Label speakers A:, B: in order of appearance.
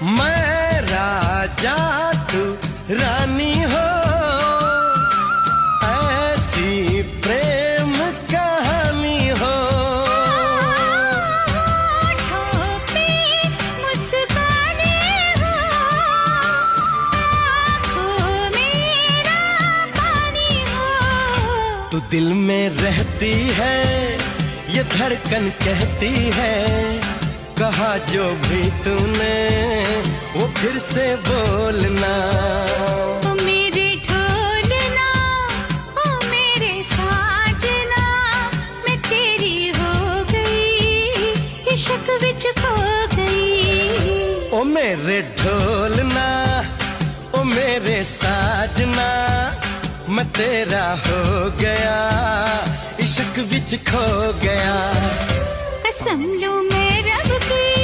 A: मैं राजा तू रानी हो, ऐसी प्रेम कहानी हो।
B: होठों पे मुस्काने हो, आँखों में पानी हो।
A: तू दिल में रहती है, ये धड़कन कहती है, कहा जो भी तूने वो फिर से बोलना।
B: ओ मेरे ढोलना, ओ मेरे साजना, मैं तेरी हो गई, इश्क विच खो गई।
A: ओ मेरे ढोलना, ओ मेरे साजना, मैं तेरा हो गया, इश्क विच खो गया।
B: कसम लूं मैं रब की,